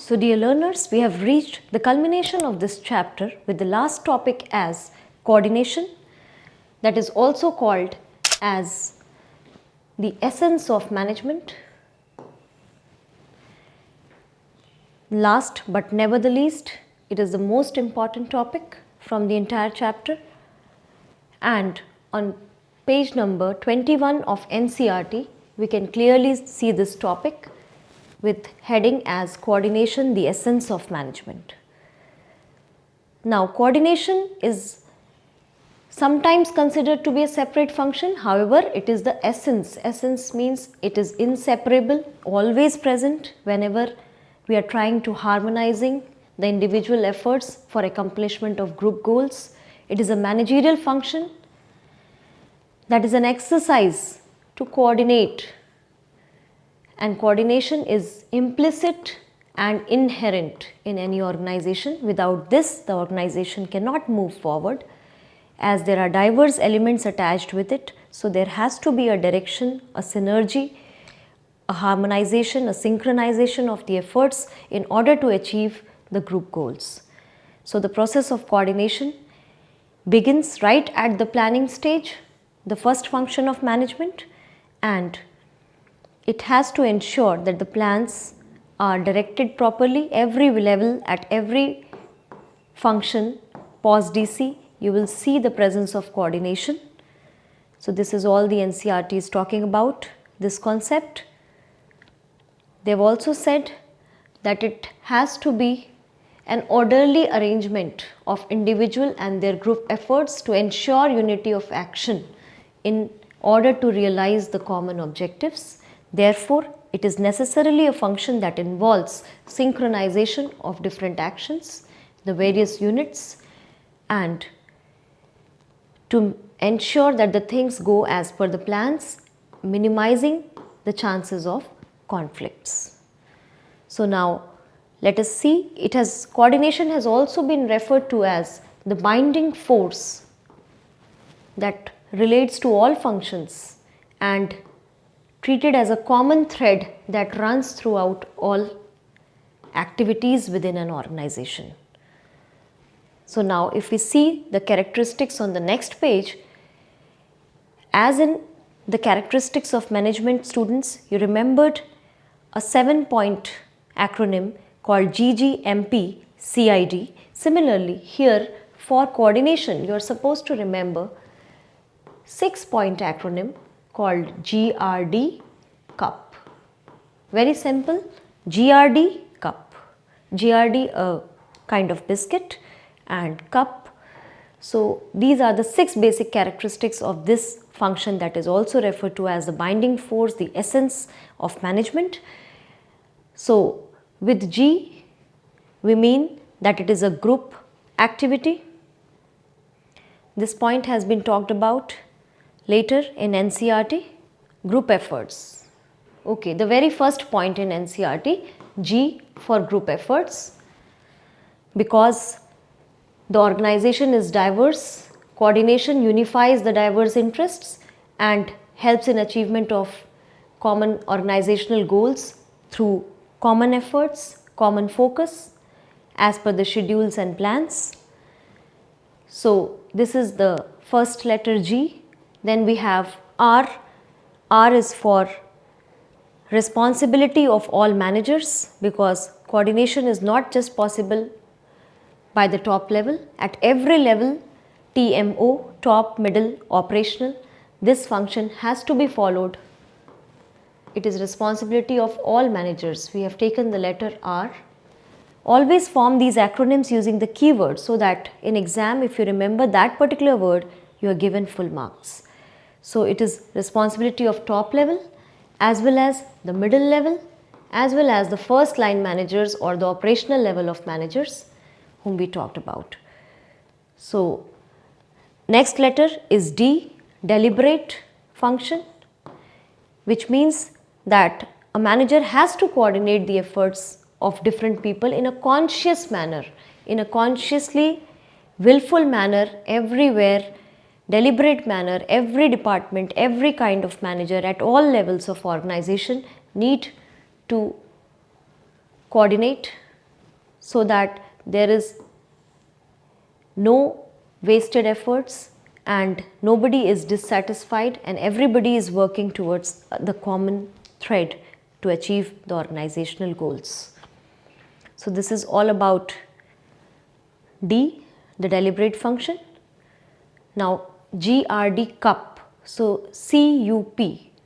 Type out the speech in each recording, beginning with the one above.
So dear learners, we have reached the culmination of this chapter with the last topic as coordination, that is also called as the essence of management. Last but never the least, it is the most important topic from the entire chapter, and on page number 21 of NCERT we can clearly see this topic with heading as coordination, the essence of management. Now coordination is sometimes considered to be a separate function, however it is the essence. Essence means it is inseparable, always present whenever we are trying to harmonizing the individual efforts for accomplishment of group goals. It is a managerial function, that is an exercise to coordinate, and coordination is implicit and inherent in any organization. Without this, the organization cannot move forward, as there are diverse elements attached with it. So there has to be a direction, a synergy, a harmonization, a synchronization of the efforts in order to achieve the group goals. So the process of coordination begins right at the planning stage, the first function of management, and it has to ensure that the plans are directed properly every level. At every function pause DC you will see the presence of coordination. So this is all the NCERT is talking about, this concept. They have also said that it has to be an orderly arrangement of individual and their group efforts to ensure unity of action in order to realize the common objectives. Therefore, it is necessarily a function that involves synchronization of different actions, the various units, and to ensure that the things go as per the plans, minimizing the chances of conflicts. So now let us see, coordination has also been referred to as the binding force that relates to all functions and treated as a common thread that runs throughout all activities within an organization. So now if we see the characteristics on the next page, as in the characteristics of management, students, you remembered a 7-point acronym called GGMP CID. Similarly, here for coordination you are supposed to remember 6-point acronym called GRD CUP. Very simple, GRD CUP. GRD a kind of biscuit and cup. So these are the 6 basic characteristics of this function that is also referred to as the binding force, the essence of management. So with G we mean that it is a group activity. This point has been talked about later in NCERT, group efforts. Okay, the very first point in NCERT, G for group efforts. Because the organization is diverse, coordination unifies the diverse interests and helps in achievement of common organizational goals through common efforts, common focus as per the schedules and plans. So this is the first letter G. Then we have R. R is for responsibility of all managers, because coordination is not just possible by the top level. At every level, TMO, top, middle, operational, this function has to be followed. It is responsibility of all managers. We have taken the letter R. Always form these acronyms using the keyword, so that in exam if you remember that particular word, you are given full marks. So it is responsibility of top level as well as the middle level as well as the first line managers or the operational level of managers whom we talked about. So next letter is D, deliberate function, which means that a manager has to coordinate the efforts of different people in a conscious manner, in a consciously willful manner, everywhere, deliberate manner. Every department, every kind of manager at all levels of organization need to coordinate so that there is no wasted efforts and nobody is dissatisfied and everybody is working towards the common thread to achieve the organizational goals. So this is all about D, the deliberate function. Now GRD, cup. So CUP,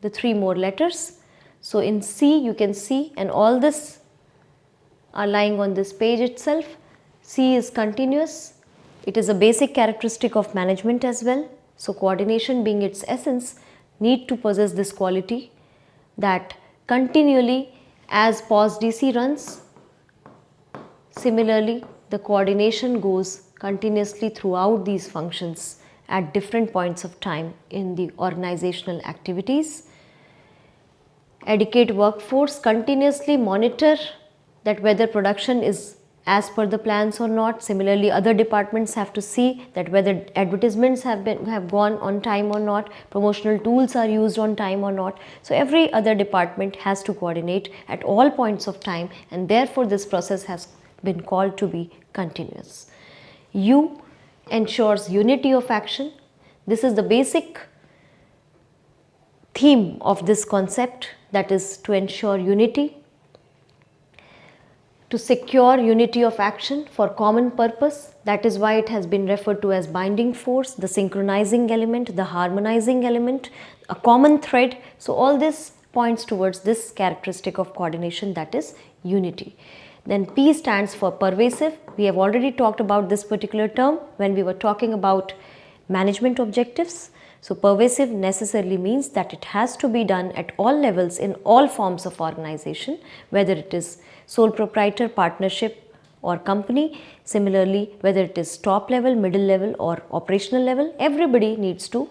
the 3 more letters. So in C you can see, and all this are lying on this page itself. C is continuous. It is a basic characteristic of management as well. So coordination being its essence need to possess this quality that continually as POS DC runs, similarly the coordination goes continuously throughout these functions at different points of time in the organizational activities. Educate workforce, continuously monitor that whether production is as per the plans or not. Similarly, other departments have to see that whether advertisements have gone on time or not, promotional tools are used on time or not. So every other department has to coordinate at all points of time, and therefore this process has been called to be continuous. U ensures unity of action. This is the basic theme of this concept, that is to ensure unity, to secure unity of action for common purpose. That is why it has been referred to as binding force, the synchronizing element, the harmonizing element, a common thread. So all this points towards this characteristic of coordination, that is unity. Then P stands for pervasive. We have already talked about this particular term when we were talking about management objectives. So pervasive necessarily means that it has to be done at all levels in all forms of organization, whether it is sole proprietor, partnership or company. Similarly, whether it is top level, middle level or operational level, everybody needs to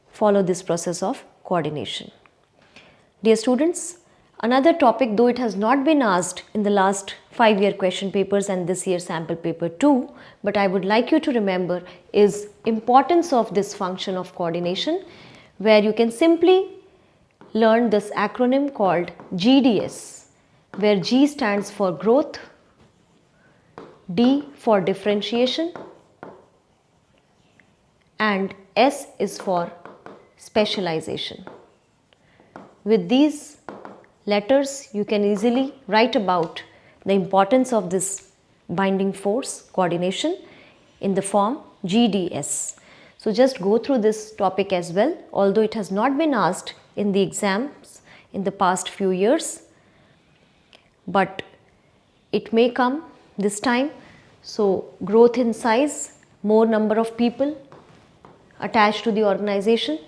follow this process of coordination. Dear students, another topic, though it has not been asked in the last 5-year question papers and this year sample paper too, but I would like you to remember is importance of this function of coordination, where you can simply learn this acronym called GDS, where G stands for growth, D for differentiation and S is for specialization. With these letters you can easily write about the importance of this binding force coordination in the form GDS. So just go through this topic as well, although it has not been asked in the exams in the past few years, but it may come this time. So growth in size, more number of people attached to the organization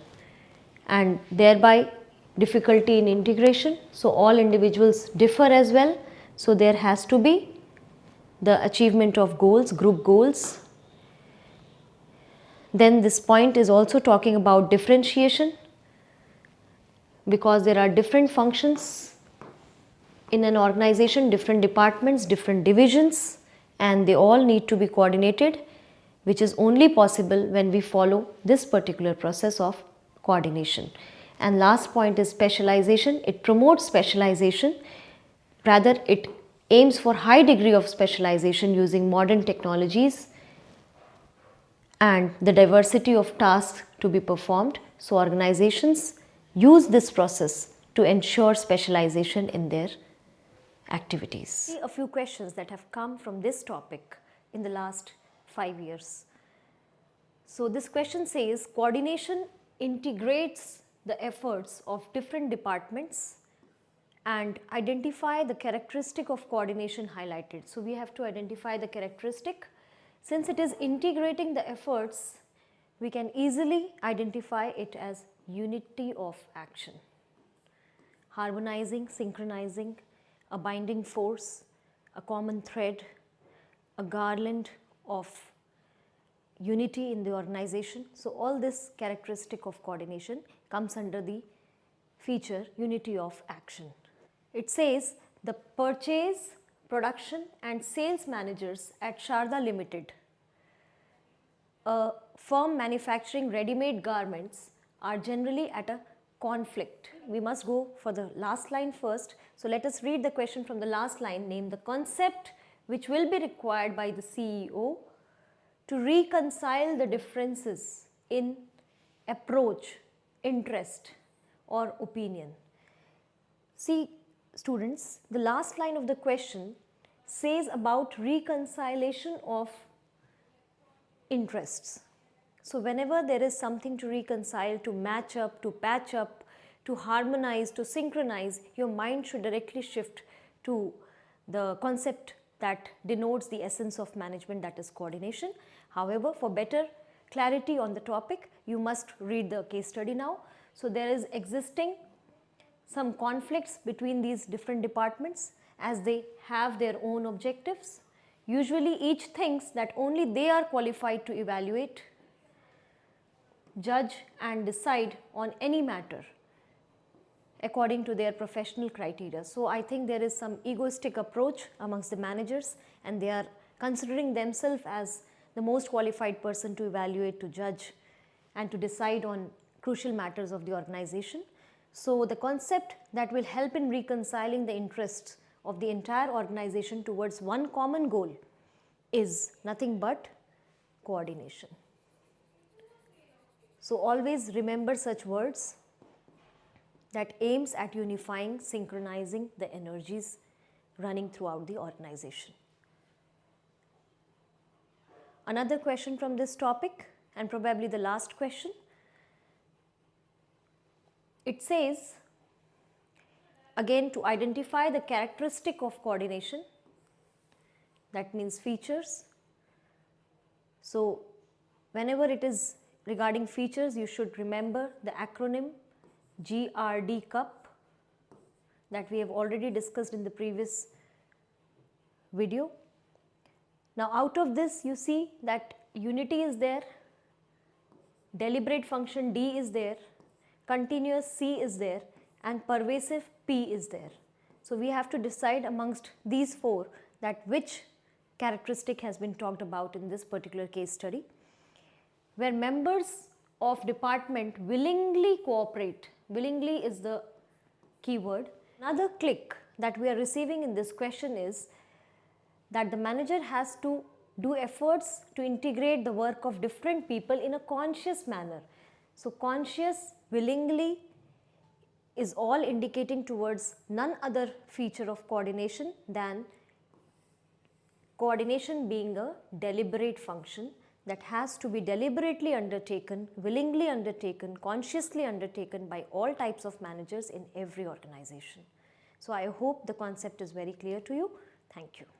and thereby difficulty in integration. So all individuals differ as well. So there has to be the achievement of goals, group goals. Then this point is also talking about differentiation, because there are different functions in an organization, different departments, different divisions, and they all need to be coordinated, which is only possible when we follow this particular process of coordination. And last point is specialization. It promotes specialization, rather it aims for high degree of specialization using modern technologies and the diversity of tasks to be performed. So organizations use this process to ensure specialization in their activities. See a few questions that have come from this topic in the last 5 years. So this question says, coordination integrates the efforts of different departments and identify the characteristic of coordination highlighted. So we have to identify the characteristic. Since it is integrating the efforts, we can easily identify it as unity of action. Harmonizing, synchronizing, a binding force, a common thread, a garland of unity in the organization. So all this characteristic of coordination comes under the feature unity of action. It says the purchase, production and sales managers at Sharda Limited, a firm manufacturing ready-made garments, are generally at a conflict. We must go for the last line first. So let us read the question from the last line. Name the concept which will be required by the CEO to reconcile the differences in approach, interest or opinion. See students, the last line of the question says about reconciliation of interests. So whenever there is something to reconcile, to match up, to patch up, to harmonize, to synchronize, your mind should directly shift to the concept that denotes the essence of management, that is coordination. However, for better clarity on the topic, you must read the case study now. So there is existing some conflicts between these different departments as they have their own objectives. Usually each thinks that only they are qualified to evaluate, judge and decide on any matter according to their professional criteria. So I think there is some egoistic approach amongst the managers and they are considering themselves as the most qualified person to evaluate, to judge and to decide on crucial matters of the organization. So the concept that will help in reconciling the interests of the entire organization towards one common goal is nothing but coordination. So always remember such words that aims at unifying, synchronizing the energies running throughout the organization. Another question from this topic, and probably the last question. It says, again, to identify the characteristic of coordination, that means features. So whenever it is regarding features, you should remember the acronym GRD CUP that we have already discussed in the previous video. Now out of this you see that unity is there, deliberate function D is there, continuous C is there and pervasive P is there. So we have to decide amongst these four that which characteristic has been talked about in this particular case study, where members of department willingly cooperate. Willingly is the keyword. Another click that we are receiving in this question is that the manager has to do efforts to integrate the work of different people in a conscious manner. So conscious, willingly is all indicating towards none other feature of coordination than coordination being a deliberate function that has to be deliberately undertaken, willingly undertaken, consciously undertaken by all types of managers in every organization. So I hope the concept is very clear to you. Thank you.